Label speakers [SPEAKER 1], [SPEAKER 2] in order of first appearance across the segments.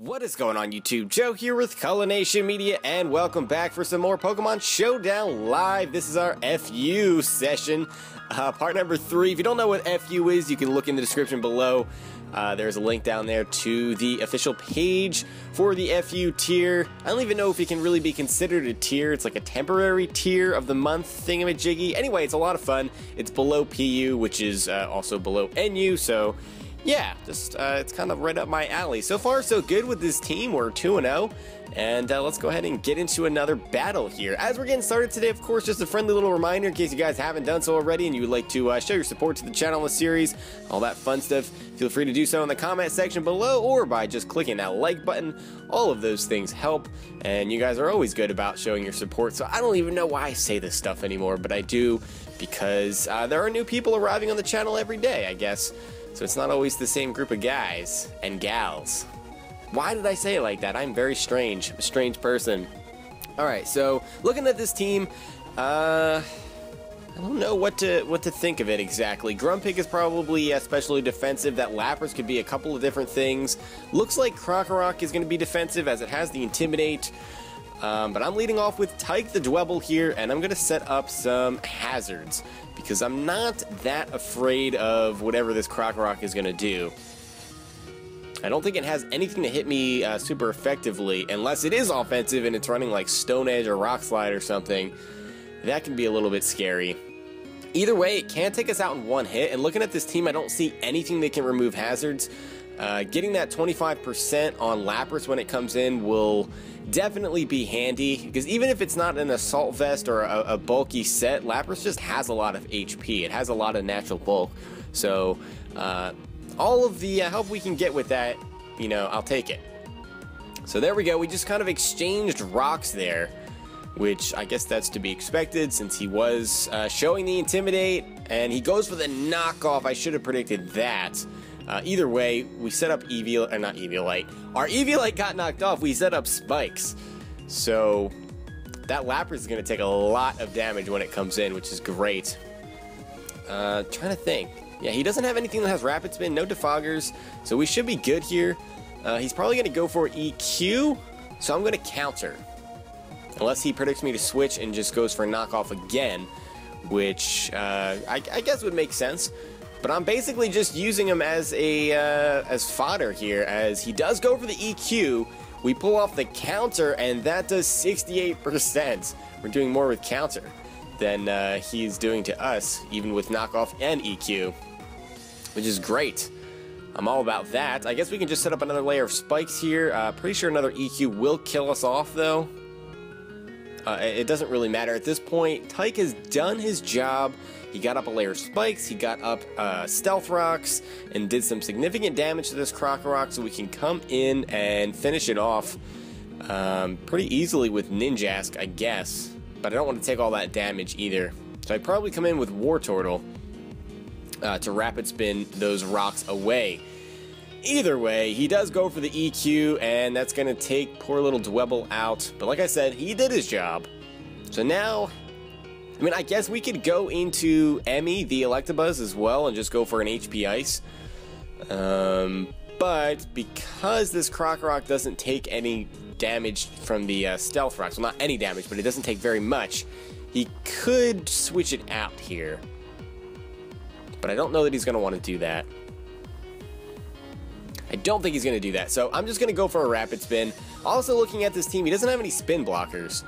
[SPEAKER 1] What is going on YouTube? Joe here with Culination Media and welcome back for some more Pokemon Showdown Live. This is our FU session, part number 3. If you don't know what FU is, you can look in the description below. There's a link down there to the official page for the FU tier. I don't even know if it can really be considered a tier. It's like a temporary tier of the month thingamajiggy. Anyway, it's a lot of fun. It's below PU, which is also below NU, so yeah, just it's kind of right up my alley. So far, so good with this team. We're 2-0, and let's go ahead and get into another battle here. As we're getting started today, of course, just a friendly little reminder in case you guys haven't done so already and you would like to show your support to the channel and the series, all that fun stuff. Feel free to do so in the comment section below or by just clicking that like button. All of those things help, and you guys are always good about showing your support, so I don't even know why I say this stuff anymore, but I do because there are new people arriving on the channel every day, I guess. So it's not always the same group of guys and gals. Why did I say it like that? I'm very strange. I'm a strange person. Alright, so looking at this team, I don't know what to think of it exactly. Grumpig is probably especially defensive. That Lapras could be a couple of different things. Looks like Krokorok is going to be defensive as it has the Intimidate. But I'm leading off with Tyke the Dwebble here, and I'm going to set up some hazards, because I'm not that afraid of whatever this Krokorok is going to do. I don't think it has anything to hit me super effectively, unless it is offensive and it's running like Stone Edge or Rock Slide or something. That can be a little bit scary. Either way, it can take us out in one hit, and looking at this team, I don't see anything that can remove hazards. Getting that 25% on Lapras when it comes in will definitely be handy, because even if it's not an Assault Vest or a bulky set, Lapras just has a lot of HP. It has a lot of natural bulk. So all of the help we can get with that, you know, I'll take it. So there we go. We just kind of exchanged rocks there, which I guess that's to be expected since he was showing the Intimidate, and he goes for the knockoff. I should have predicted that. Either way, we set up not Eviolite. Our Eviolite got knocked off. We set up Spikes. So that Lapras is going to take a lot of damage when it comes in, which is great. Trying to think. Yeah, he doesn't have anything that has Rapid Spin, no Defoggers, so we should be good here. He's probably going to go for EQ, so I'm going to counter. Unless he predicts me to switch and just goes for knockoff again, which I guess would make sense. But I'm basically just using him as as fodder here, as he does go for the EQ. We pull off the counter, and that does 68%. We're doing more with counter than he's doing to us, even with knockoff and EQ, which is great. I'm all about that. I guess we can just set up another layer of spikes here. Pretty sure another EQ will kill us off, though. It doesn't really matter at this point. Tyke has done his job. He got up a layer of spikes, he got up stealth rocks, and did some significant damage to this Krokorok, so we can come in and finish it off pretty easily with Ninjask, I guess. But I don't want to take all that damage either. So I'd probably come in with Wartortle to rapid spin those rocks away. Either way, he does go for the EQ, and that's going to take poor little Dwebble out. But like I said, he did his job. So now, I mean, I guess we could go into Emmy, the Electabuzz, as well, and just go for an HP Ice. But because this Krokorok doesn't take any damage from the Stealth Rocks, well, not any damage, but it doesn't take very much, he could switch it out here. But I don't know that he's going to want to do that. I don't think he's going to do that, so I'm just going to go for a Rapid Spin. Also, looking at this team, he doesn't have any spin blockers,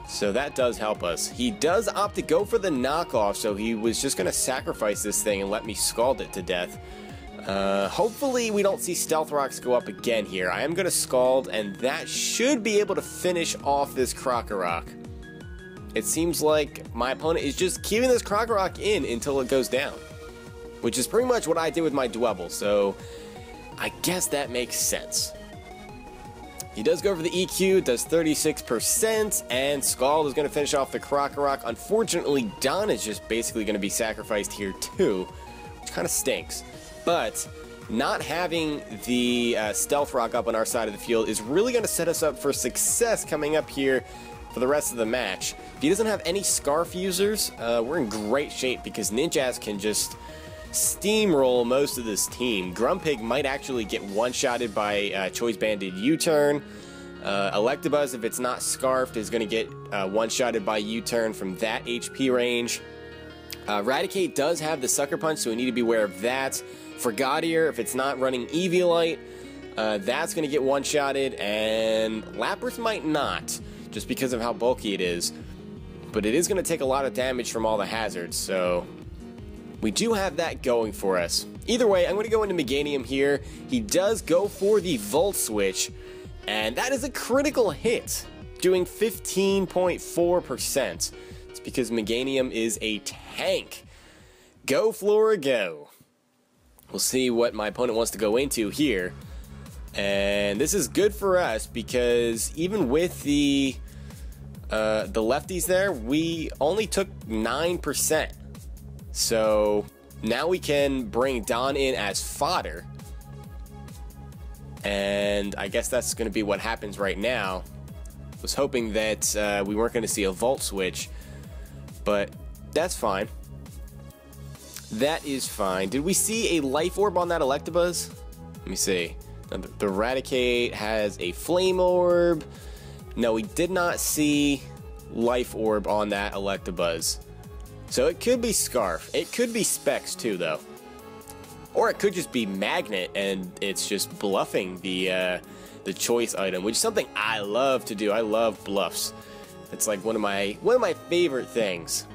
[SPEAKER 1] so that does help us. He does opt to go for the knockoff, so he was just going to sacrifice this thing and let me scald it to death. Hopefully we don't see Stealth Rocks go up again here. I am going to scald, and that should be able to finish off this Krokorok. It seems like my opponent is just keeping this Krokorok in until it goes down, which is pretty much what I did with my Dwebble, so I guess that makes sense. He does go for the EQ, does 36%, and Scald is going to finish off the Krokorok. Unfortunately, Don is just basically going to be sacrificed here too, which kind of stinks. But not having the Stealth Rock up on our side of the field is really going to set us up for success coming up here for the rest of the match. If he doesn't have any Scarf users, we're in great shape because Ninjask can just steamroll most of this team. Grumpig might actually get one-shotted by Choice Banded U-Turn. Electabuzz, if it's not Scarfed, is going to get one-shotted by U-Turn from that HP range. Raticate does have the Sucker Punch, so we need to be aware of that. Frogadier, if it's not running Eviolite, that's going to get one-shotted, and Lapras might not, just because of how bulky it is. But it is going to take a lot of damage from all the hazards, so we do have that going for us. Either way, I'm going to go into Meganium here. He does go for the Volt Switch, and that is a critical hit, doing 15.4%. It's because Meganium is a tank. Go, Flora, go. We'll see what my opponent wants to go into here. And this is good for us because even with the lefties there, we only took 9%. So now we can bring Don in as fodder. And I guess that's going to be what happens right now. I was hoping that we weren't going to see a Volt Switch, but that's fine. That is fine. Did we see a Life Orb on that Electabuzz? Let me see. The Raticate has a Flame Orb. No, we did not see Life Orb on that Electabuzz. So it could be Scarf. It could be Specs too, though. Or it could just be Magnet, and it's just bluffing the choice item, which is something I love to do. I love bluffs. It's like one of my favorite things.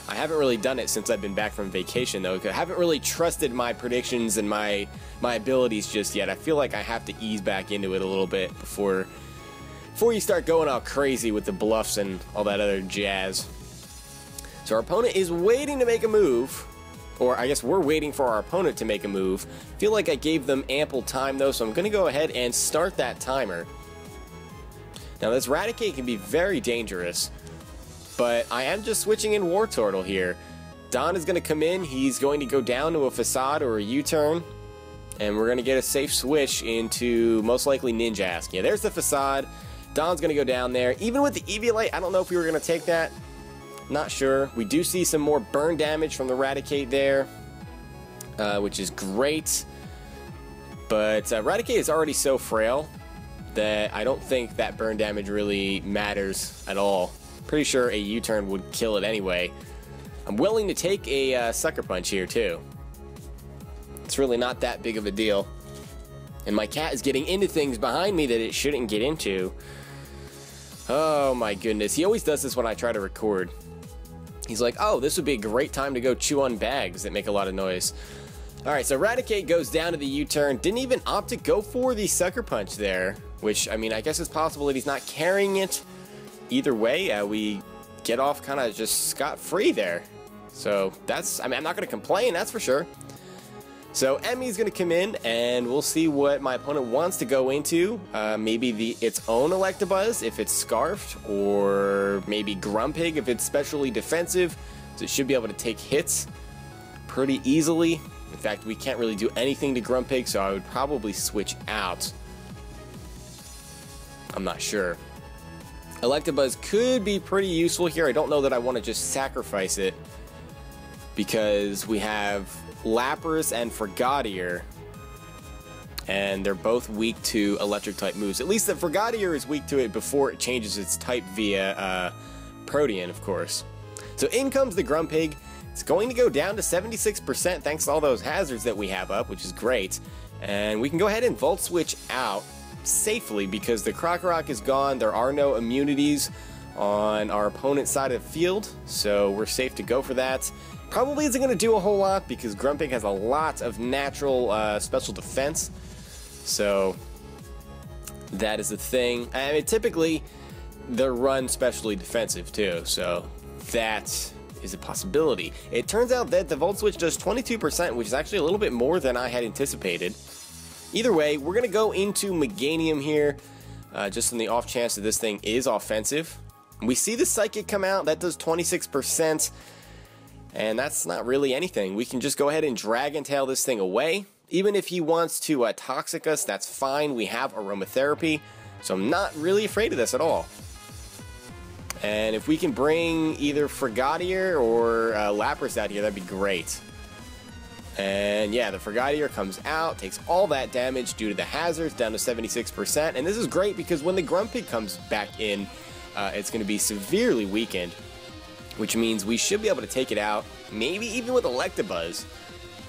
[SPEAKER 1] I haven't really done it since I've been back from vacation, though. I haven't really trusted my predictions and my abilities just yet. I feel like I have to ease back into it a little bit before you start going all crazy with the bluffs and all that other jazz. So our opponent is waiting to make a move. Or I guess we're waiting for our opponent to make a move. I feel like I gave them ample time though, so I'm going to go ahead and start that timer. Now this Raticate can be very dangerous, but I am just switching in Wartortle here. Don is going to come in, he's going to go down to a Facade or a U-Turn, and we're going to get a safe switch into most likely Ninjask. Yeah, there's the Facade. Don's going to go down there. Even with the Eviolite, I don't know if we were going to take that. Not sure. We do see some more burn damage from the Raticate there, which is great. But Raticate is already so frail that I don't think that burn damage really matters at all. Pretty sure a U-Turn would kill it anyway. I'm willing to take a Sucker Punch here too. It's really not that big of a deal. And my cat is getting into things behind me that it shouldn't get into. Oh my goodness. He always does this when I try to record. He's like, oh, this would be a great time to go chew on bags that make a lot of noise. Alright, so Raticate goes down to the U-Turn. Didn't even opt to go for the Sucker Punch there. Which, I mean, I guess it's possible that he's not carrying it. Either way, we get off kind of just scot-free there. So, that's, I mean, I'm not going to complain, that's for sure. So, Emmy's going to come in, and we'll see what my opponent wants to go into. Maybe its own Electabuzz, if it's Scarfed, or maybe Grumpig, if it's specially defensive. So it should be able to take hits pretty easily. In fact, we can't really do anything to Grumpig, so I would probably switch out. I'm not sure. Electabuzz could be pretty useful here. I don't know that I want to just sacrifice it, because we have Lapras and Frogadier, and they're both weak to electric type moves. At least the Frogadier is weak to it before it changes its type via Protean, of course. So in comes the Grumpig. It's going to go down to 76% thanks to all those hazards that we have up, which is great. And we can go ahead and Volt Switch out safely because the Krokorok is gone. There are no immunities on our opponent's side of the field, so we're safe to go for that. Probably isn't going to do a whole lot because Grumpig has a lot of natural special defense. So that is the thing. I mean, typically they're run specially defensive too, so that is a possibility. It turns out that the Volt Switch does 22%, which is actually a little bit more than I had anticipated. Either way, we're going to go into Meganium here, just in the off chance that this thing is offensive. We see the Psychic come out, that does 26%. And that's not really anything. We can just go ahead and Dragon Tail this thing away. Even if he wants to Toxic us, that's fine. We have Aromatherapy, so I'm not really afraid of this at all. And if we can bring either Frogadier or Lapras out here, that'd be great. And yeah, the Frogadier comes out, takes all that damage due to the hazards, down to 76%. And this is great because when the Grumpig comes back in, it's going to be severely weakened, which means we should be able to take it out, maybe even with Electabuzz,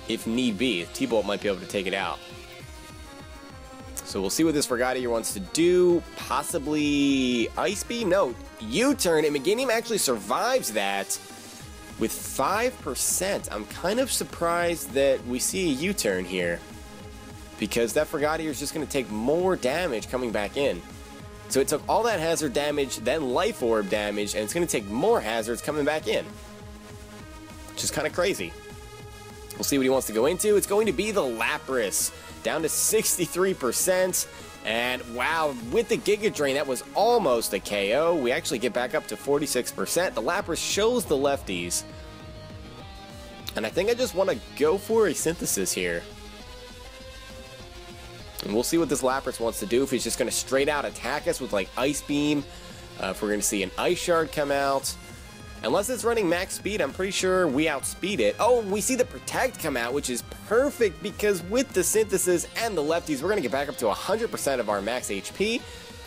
[SPEAKER 1] if need be. T-Bolt might be able to take it out. So we'll see what this Frogadier wants to do. Possibly Ice Beam? No, U-turn. And Meganium actually survives that with 5%. I'm kind of surprised that we see a U-turn here, because that Frogadier is just going to take more damage coming back in. So it took all that hazard damage, then Life Orb damage, and it's going to take more hazards coming back in, which is kind of crazy. We'll see what he wants to go into. It's going to be the Lapras, down to 63%. And wow, with the Giga Drain, that was almost a KO. We actually get back up to 46%. The Lapras shows the lefties. And I think I just want to go for a Synthesis here. And we'll see what this Lapras wants to do. If he's just going to straight out attack us with like Ice Beam. If we're going to see an Ice Shard come out. Unless it's running max speed, I'm pretty sure we outspeed it. Oh, we see the Protect come out, which is perfect because with the Synthesis and the lefties, we're going to get back up to 100% of our max HP,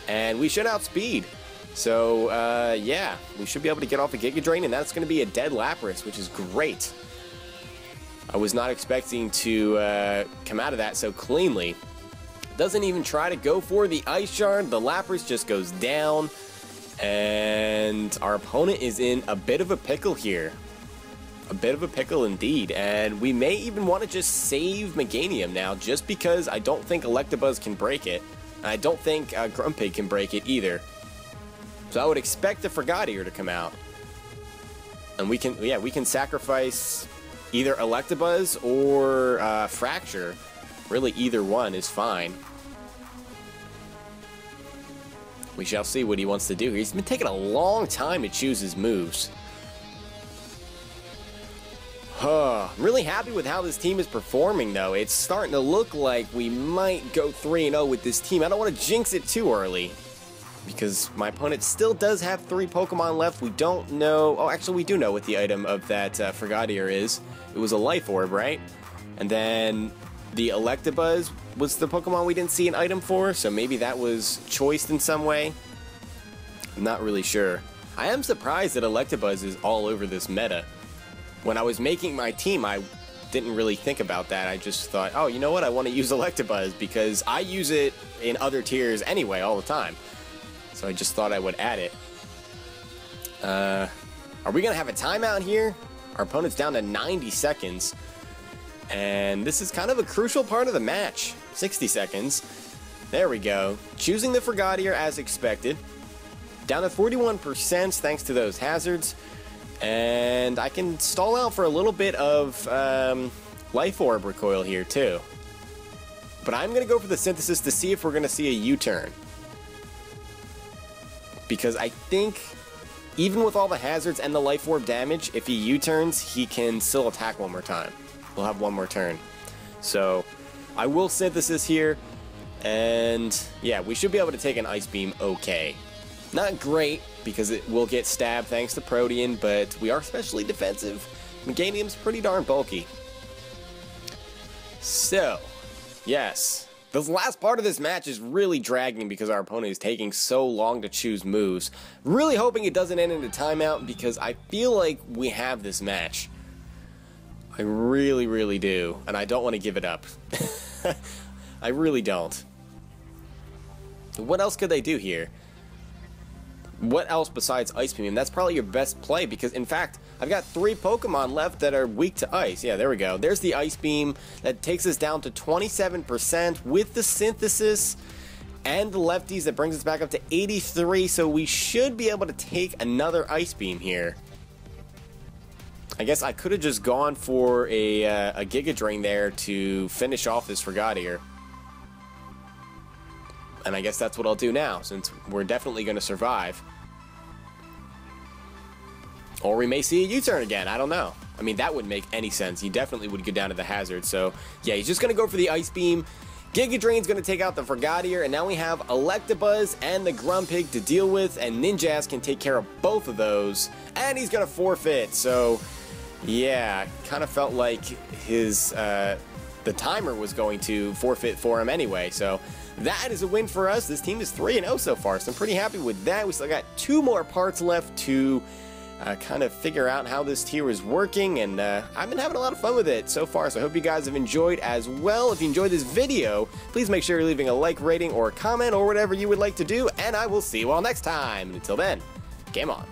[SPEAKER 1] and we should outspeed. So, yeah, we should be able to get off the Giga Drain, and that's going to be a dead Lapras, which is great. I was not expecting to come out of that so cleanly. Doesn't even try to go for the Ice Shard. The Lapras just goes down. And our opponent is in a bit of a pickle here. A bit of a pickle indeed. And we may even want to just save Meganium now, just because I don't think Electabuzz can break it. And I don't think Grumpig can break it either. So I would expect the Frogadier to come out. And we can sacrifice either Electabuzz or Fracture. Really, either one is fine. We shall see what he wants to do. He's been taking a long time to choose his moves. I'm really happy with how this team is performing, though. It's starting to look like we might go 3-0 with this team. I don't want to jinx it too early, because my opponent still does have 3 Pokemon left. We don't know... Oh, actually, we do know what the item of that Frogadier is. It was a Life Orb, right? And then the Electabuzz was the Pokemon we didn't see an item for, so maybe that was choiced in some way. I'm not really sure. I am surprised that Electabuzz is all over this meta. When I was making my team, I didn't really think about that. I just thought, oh, you know what? I want to use Electabuzz because I use it in other tiers anyway all the time. So I just thought I would add it. Are we going to have a timeout here? Our opponent's down to 90 seconds. And this is kind of a crucial part of the match. 60 seconds. There we go. Choosing the Frogadier as expected. Down to 41% thanks to those hazards. And I can stall out for a little bit of Life Orb recoil here too. But I'm going to go for the Synthesis to see if we're going to see a U-turn. Because I think even with all the hazards and the Life Orb damage, if he U-turns, he can still attack one more time. We'll have one more turn. So I will Synthesis here, and yeah, we should be able to take an Ice Beam okay. Not great, because it will get stabbed thanks to Protean, but we are especially defensive. Meganium's pretty darn bulky. So, yes, the last part of this match is really dragging because our opponent is taking so long to choose moves. Really hoping it doesn't end in a timeout, because I feel like we have this match. I really, really do, and I don't want to give it up. I really don't. What else could they do here? What else besides Ice Beam? That's probably your best play, because in fact, I've got 3 Pokemon left that are weak to Ice. Yeah, there we go. There's the Ice Beam. That takes us down to 27% with the Synthesis and the lefties. That brings us back up to 83, so we should be able to take another Ice Beam here. I guess I could have just gone for a Giga Drain there to finish off this Frogadier. And I guess that's what I'll do now, since we're definitely going to survive. Or we may see a U-turn again, I don't know. I mean, that wouldn't make any sense. He definitely would go down to the hazard. So, yeah, he's just going to go for the Ice Beam. Giga Drain's going to take out the Frogadier, and now we have Electabuzz and the Grumpig to deal with, and Ninjask can take care of both of those. And he's going to forfeit, so... Yeah, kind of felt like his the timer was going to forfeit for him anyway, so that is a win for us. This team is 3-0 so far, so I'm pretty happy with that. We still got 2 more parts left to kind of figure out how this tier is working, and I've been having a lot of fun with it so far, so I hope you guys have enjoyed as well. If you enjoyed this video, please make sure you're leaving a like, rating, or a comment, or whatever you would like to do, and I will see you all next time. Until then, game on.